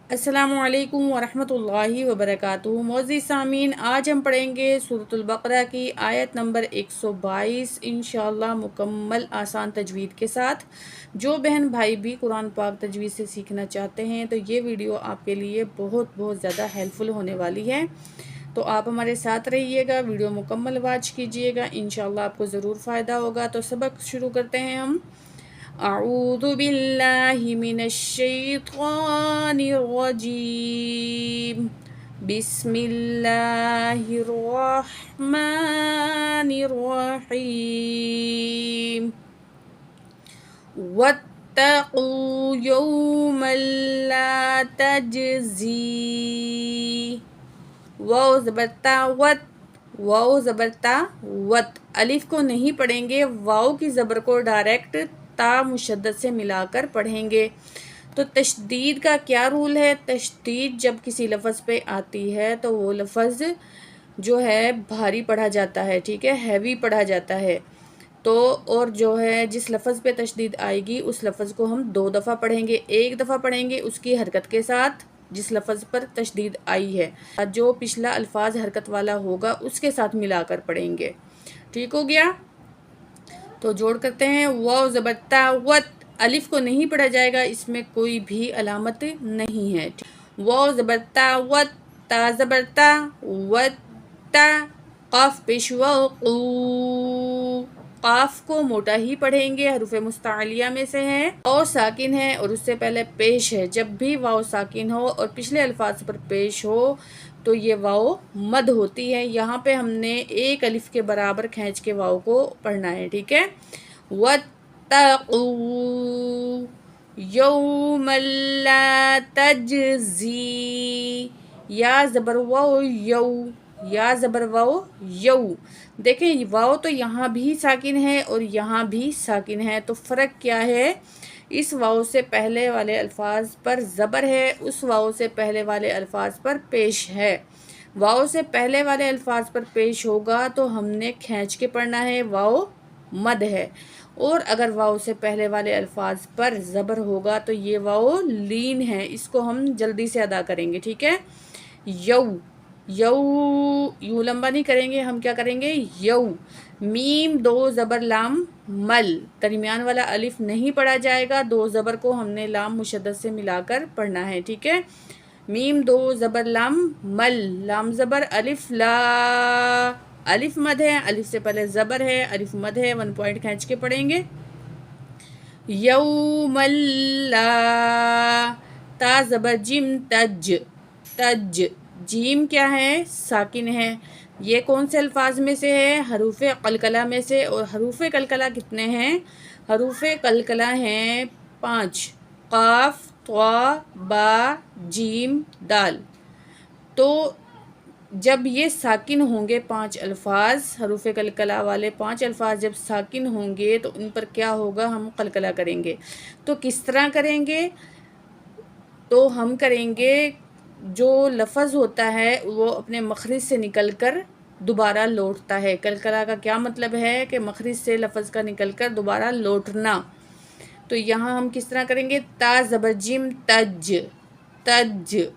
अस्सलामु अलैकुम वरहमतुल्लाहि वबरकातुहू। मोअज़्ज़िज़ सामीन, आज हम पढ़ेंगे सूरतुल बक़रा की आयत नंबर 122 इंशाअल्लाह मुकम्मल आसान तजवीद के साथ। जो बहन भाई भी कुरान पाक तजवीद से सीखना चाहते हैं तो ये वीडियो आपके लिए बहुत ज़्यादा हेल्पफुल होने वाली है। तो आप हमारे साथ रहिएगा, वीडियो मुकम्मल वॉच कीजिएगा, इंशाअल्लाह आपको ज़रूर फ़ायदा होगा। तो सबक शुरू करते हैं हम। अऊज़ु बिल्लाहि मिनश्शैतानिर्रजीम। बिस्मिल्लाहिर्रहमानिर्रहीम। वत्तक़ू यौमन ला तजज़ी। वाव ज़बरता वत, वाव ज़बरता वत। अलिफ को नहीं पढ़ेंगे, वाव की ज़बर को डायरेक्ट ता मुशद्दद से मिलाकर पढ़ेंगे। तो तशदीद का क्या रूल है? तशदीद जब किसी लफ्ज़ पे आती है तो वो लफ्ज़ जो है भारी पढ़ा जाता है, ठीक है, हैवी पढ़ा जाता है। तो और जो है जिस लफ्ज़ पे तशदीद आएगी उस लफ्ज़ को हम 2 दफ़ा पढ़ेंगे। एक दफ़ा पढ़ेंगे उसकी हरकत के साथ जिस लफ्ज़ पर तशदीद आई है, जो पिछला अल्फाज हरकत वाला होगा उसके साथ मिलाकर पढ़ेंगे। ठीक हो गया? तो जोड़ करते हैं। वाव ज़बरता वत, अलिफ को नहीं पढ़ा जाएगा, इसमें कोई भी अलामत नहीं है। वाव ज़बरता वत, ता ज़बरता वत, ता, क़ाफ पेशवा क़ू। क़ाफ को मोटा ही पढ़ेंगे, हरूफ मुस्तालिया में से है। वाव साकिन है और उससे पहले पेश है। जब भी वाव साकिन हो और पिछले अल्फाज पर पेश हो तो ये वाव मद होती है। यहाँ पे हमने एक अलिफ के बराबर खींच के वाव को पढ़ना है, ठीक है। वत्तक़ू यौमन ला तजज़ी। या ज़बर वाव यौ, या ज़बर वाव यौ। देखें वाव तो यहाँ भी साकिन है और यहाँ भी साकिन है, तो फ़र्क क्या है? इस वाव से पहले वाले अल्फाज पर ज़बर है, उस वाव से पहले वाले अल्फाज पर पेश है। वाव से पहले वाले अल्फाज पर पेश होगा तो हमने खींच के पढ़ना है, वाव मद है। और अगर वाव से पहले वाले अल्फाज पर ज़बर होगा तो ये वाव लीन है। इसको हम जल्दी से अदा करेंगे, ठीक है। यौ, यौ, यूँ लंबा नहीं करेंगे, हम क्या करेंगे? यौ। मीम 2 ज़बर लाम मल, दरमियान वाला अलिफ नहीं पढ़ा जाएगा, 2 ज़बर को हमने लाम मुशद्दद से मिलाकर पढ़ना है, ठीक है। मीम 2 ज़बर लाम मल, लाम ज़बर अलिफ ला, अलिफ मद है, अलिफ से पहले ज़बर है, अलिफ मद है, 1 पॉइंट खींच के पढ़ेंगे। यौमल्ला, ता ज़बर जिम तज, तज, जीम क्या है? साकिन है। ये कौन से अल्फाज में से है? हरूफ कलकला में से। और हरूफ कलकला कितने हैं? हरूफ कलकला हैं 5, क़ाफ, त्वा, बा, जीम, दाल। तो जब ये साकिन होंगे 5 अल्फाज, हरूफ कलकला वाले 5 अल्फाज जब साकिन होंगे तो उन पर क्या होगा? हम कलकला करेंगे। तो किस तरह करेंगे? तो हम करेंगे, जो लफ्ज़ होता है वो अपने मखरिज से निकलकर दोबारा लौटता है। कलकला का क्या मतलब है? कि मखरिज से लफ्ज़ का निकलकर दोबारा लौटना। तो यहाँ हम किस तरह करेंगे? ता ज़बर जिम तज, तज,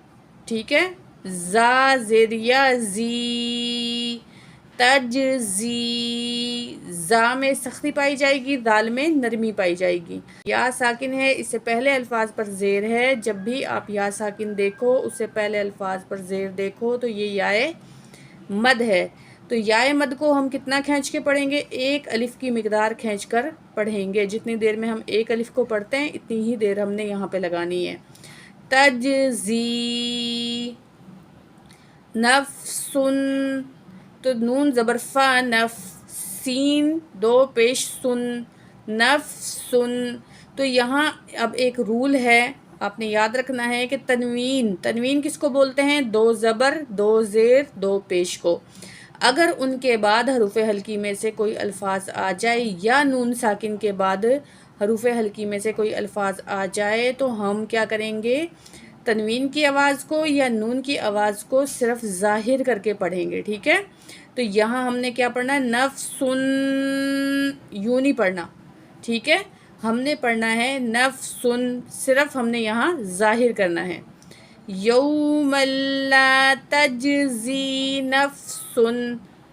ठीक है। जा ज़ेरिया जी, तजज़ी। जा में सख्ती पाई जाएगी, दाल में नरमी पाई जाएगी। या साकिन है, इससे पहले अल्फाज पर ज़ेर है। जब भी आप या साकिन देखो उससे पहले अल्फाज पर ज़ेर देखो तो ये याए मद है। तो याए मद को हम कितना खींच के पढ़ेंगे? एक अलिफ की मिकदार खींच कर पढ़ेंगे। जितनी देर में हम एक अलिफ को पढ़ते हैं इतनी ही देर हमने यहाँ पे लगानी है। तजज़ी नफ्सुन, तो नून ज़बरफ़ा नफ, सीन 2 पेश सुन, नफ्सुन। तो यहाँ अब एक रूल है, आपने याद रखना है कि तनवीन, तनवीन किसको बोलते हैं? 2 ज़बर 2 ज़ेर 2 पेश को। अगर उनके बाद हरूफ हल्की में से कोई अल्फाज आ जाए या नून साकिन के बाद हरूफ हल्की में से कोई अल्फाज आ जाए तो हम क्या करेंगे? तनवीन की आवाज़ को या नून की आवाज़ को सिर्फ ज़ाहिर करके पढ़ेंगे, ठीक है। तो यहाँ हमने क्या पढ़ना है? नफ्सुन, यूँ नहीं पढ़ना, ठीक है। हमने पढ़ना है नफ्सुन, सिर्फ हमने यहाँ ज़ाहिर करना है। یوم لا تجزی نفس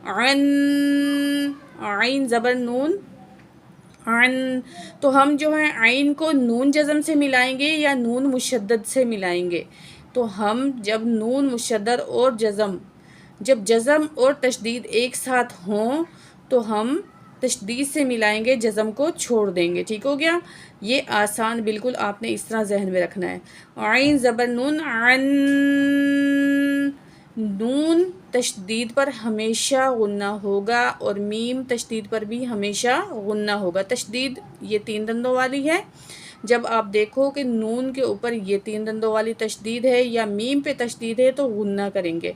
عن، عین زبر نون، عن، تو ہم جو ہے عین کو نون جزم سے ملائیں گے یا نون مشدد سے ملائیں گے؟ تو ہم جب نون مشدد اور جزم، جب جزم اور تشدید ایک ساتھ ہوں تو ہم تشدید سے ملائیں گے، جزم کو چھوڑ دیں گے، ٹھیک ہو گیا؟ یہ آسان بالکل آپ نے اس طرح ذہن میں رکھنا ہے۔ عین زبر نون، عن، نون تشدید پر ہمیشہ غنہ ہوگا اور میم تشدید پر بھی ہمیشہ غنہ ہوگا۔ تشدید یہ 3 دندوں والی ہے، جب آپ دیکھو کہ نون کے اوپر یہ 3 دندوں والی تشدید ہے یا میم پہ تشدید ہے تو غنہ کریں گے۔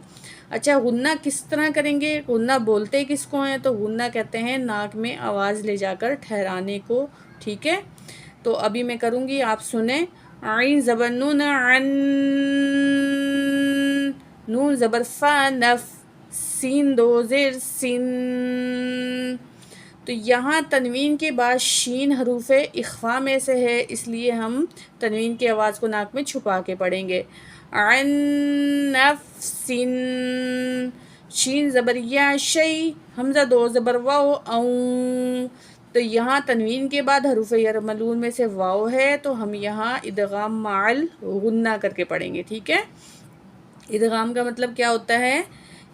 اچھا غنہ کس طرح کریں گے؟ غنہ بولتے کس کو ہیں؟ تو غنہ کہتے ہیں ناک میں آواز لے جا کر ٹھہرانے کو، ٹھیک ہے؟ تو ابھی میں کروں گی، آپ سنیں۔ عین زبر نون، عن، نون زبر فا، نف، سین دو زیر، سن، تو یہاں تنوین کے بعد شین حروف اخفا میں سے ہے، اس لیے ہم تنوین کی آواز کو ناک میں چھپا کے پڑھیں گے۔ عن نفس، شین زبر یا، شی، حمزہ 2 زبر واو، اون، تو یہاں تنوین کے بعد حروف یرملون میں سے واو ہے تو ہم یہاں ادغام مع غنہ کر کے پڑھیں گے، ٹھیک ہے؟ ادغام کا مطلب کیا ہوتا ہے؟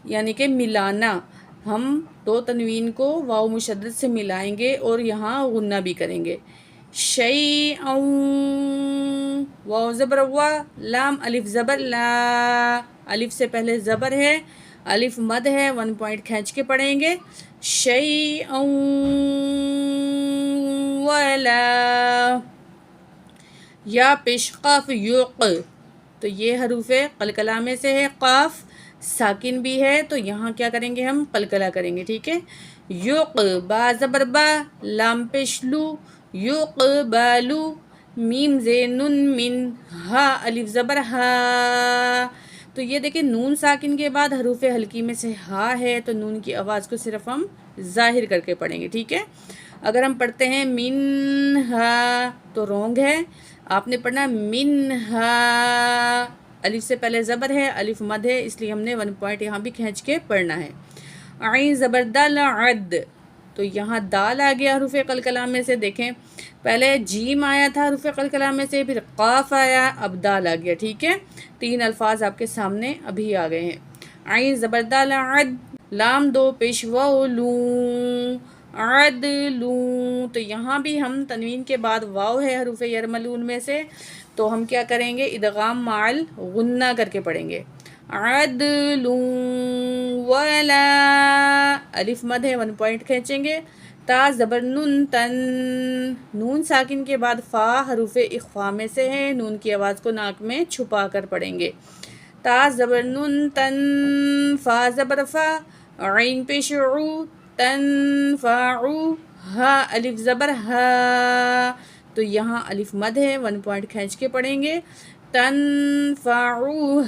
یعنی کہ ملانا، ہم 2 تنوین کو واو مشدد سے ملائیں گے اور یہاں غنہ بھی کریں گے۔ شیئا، واو زبر وا، لام الف زبر لا، الف سے پہلے زبر ہے، الف مد ہے، 1 پوائنٹ کھینچ کے پڑھیں گے۔ شیئا ولا، یا پیش قاف یوق، تو یہ حروف قلقلہ میں سے ہے، قاف ساکن بھی ہے تو یہاں کیا کریں گے؟ ہم قلقلہ کریں گے، ٹھیک ہے؟ یوق، با زبر با، لام پیش لو، یوق بالو، میم زین نون من، ہا الف زبر ہا، تو یہ دیکھیں نون ساکن کے بعد حروف حلقی میں سے ہا ہے تو نون کی آواز کو صرف ہم ظاہر کر کے پڑھیں گے، ٹھیک ہے؟ اگر ہم پڑھتے ہیں من ہا تو رونگ ہے، آپ نے پڑھنا من ہا، الف سے پہلے زبر ہے، الف مد ہے، اس لیے ہم نے 1 پوائنٹ یہاں بھی کھینچ کے پڑھنا ہے۔ عین زبر دال، عد، تو یہاں دال آ گیا حروف قلقلہ میں سے، دیکھیں پہلے جیم آیا تھا حروف قلقلہ میں سے، پھر قاف آیا، اب دال آ گیا، ٹھیک ہے؟ 3 الفاظ آپ کے سامنے ابھی آ گئے ہیں۔ عین زبر دال، عد، لام 2 پیش واو، لوں، عدلوں، تو یہاں بھی ہم تنوین کے بعد واو ہے حروف یرملون میں سے تو ہم کیا کریں گے؟ ادغام مع غنہ کر کے پڑھیں گے۔ عدلوں ولا، الف مد ہے، 1 پوائنٹ کھینچیں گے۔ تا زبر نون، تن، نون ساکن کے بعد فا حروف اخفا میں سے ہے، نون کی آواز کو ناک میں چھپا کر پڑھیں گے۔ تا زبر نون، تن، فا زبر فا، عین پیش عو، تنفعو، ہا الف زبر ہا، تو یہاں الف مد ہے، 1 پوائنٹ کھینچ کے پڑھیں گے۔ تنفعوها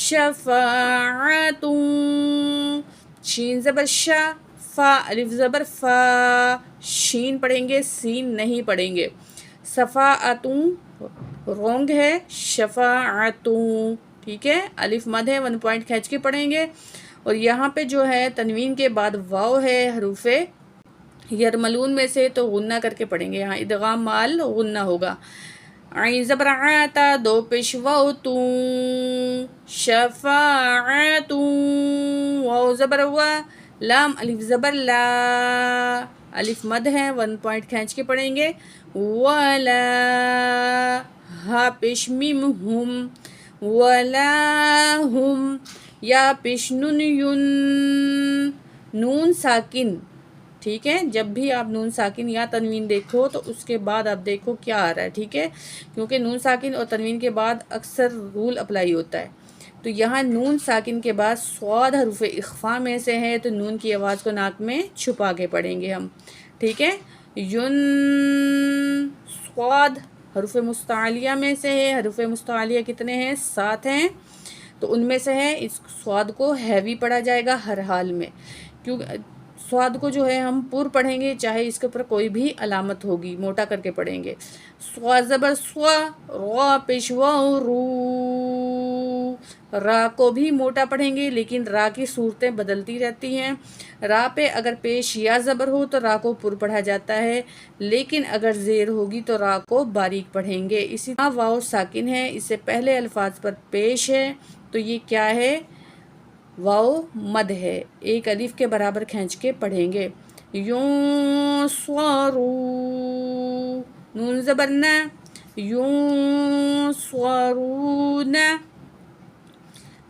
شفاعۃ، شین زبر شا، فا الف زبر فا، شین پڑھیں گے، سین نہیں پڑھیں گے۔ صفاعتوں رونگ ہے، شفاعتوں، ٹھیک ہے؟ الف مد ہے، 1 پوائنٹ کھینچ کے پڑھیں گے۔ اور یہاں پہ جو ہے تنوین کے بعد واو ہے حروف یرملون میں سے تو غنہ کر کے پڑھیں گے، یہاں ادغام مع غنہ ہوگا۔ عین زبر عاتا، 2 پیش واو، توں، شفاعتوں، واو زبر وا، لام الف زبر لا، الف مد ہے، 1 پوائنٹ کھینچ کے پڑھیں گے۔ ولا، ہا پیش میم، ہم، ولا ہم، یا پیش نون، یون، نون ساکن، ٹھیک ہے؟ جب بھی آپ نون ساکن یا تنوین دیکھو تو اس کے بعد آپ دیکھو کیا آ رہا ہے، ٹھیک ہے؟ کیونکہ نون ساکن اور تنوین کے بعد اکثر رول اپلائی ہوتا ہے، تو یہاں نون ساکن کے بعد صاد حروف اخفا میں سے ہے تو نون کی آواز کو ناک میں چھپا کے پڑھیں گے ہم، ٹھیک ہے؟ یون، صاد حروف مستعلیہ میں سے ہے، حروف مستعلیہ کتنے ہیں؟ 7 ہیں، تو ان میں سے ہے، اس صاد کو ہیوی پڑھا جائے گا ہر حال میں، کیونکہ स्वाद को जो है हम पुर पढ़ेंगे, चाहे इसके ऊपर कोई भी अलामत होगी, मोटा करके पढ़ेंगे। स्वा ज़बर स्वा, रा पेश वाओ रू, रा को भी मोटा पढ़ेंगे, लेकिन रा की सूरतें बदलती रहती हैं। रा पे अगर पेश या ज़बर हो तो रा को पुर पढ़ा जाता है, लेकिन अगर ज़ेर होगी तो रा को बारीक पढ़ेंगे। इसी तरह वाओ साकिन है, इससे पहले अल्फाज पर पेश है, तो ये क्या है, वाओ मद है, एक अलिफ के बराबर खींच के पढ़ेंगे। यूं स्वारू, नून ज़बर न, यूं स्वारून।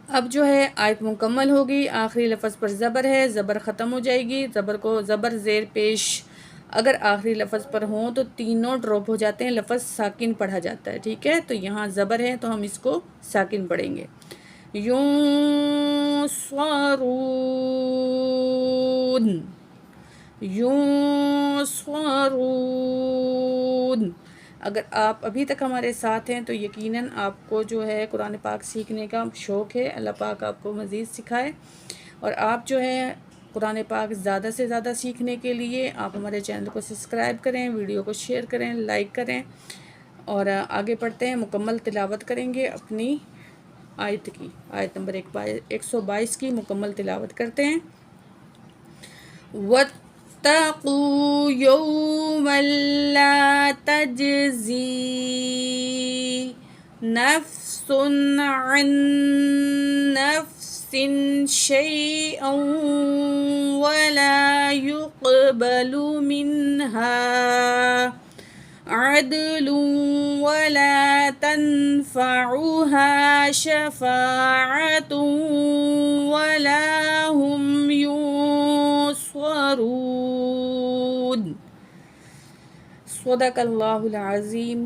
अब जो है आयत मुकम्मल होगी, आखिरी लफ्ज़ पर ज़बर है, ज़बर ख़त्म हो जाएगी। ज़बर ज़ेर पेश अगर आखिरी लफ्ज़ पर हों तो तीनों ड्रॉप हो जाते हैं, लफ्ज़ साकिन पढ़ा जाता है। ठीक है, तो यहाँ ज़बर है तो हम इसको साकिन पढ़ेंगे। यूं स्वारून, यूं स्वारून। अगर आप अभी तक हमारे साथ हैं तो यकीनन आपको जो है कुरान पाक सीखने का शौक़ है। अल्लाह पाक आपको मज़ीद सिखाए, और आप जो है कुरान पाक ज़्यादा से ज़्यादा सीखने के लिए आप हमारे चैनल को सब्सक्राइब करें, वीडियो को शेयर करें, लाइक करें, और आगे बढ़ते हैं। मुकम्मल तिलावत करेंगे अपनी आयत की, आयत नंबर 122 की मुकम्मल तिलावत करते हैं। वत्तक़ू यौमन ला तजज़ी नफ्सुन अन नफ्सिन शैअन वला युक़बलु मिन्हा अदलुन वला तनफ़उहा शफ़ाअतुन वला हुम युंसरून। सदक़ल्लाहुल अज़ीम।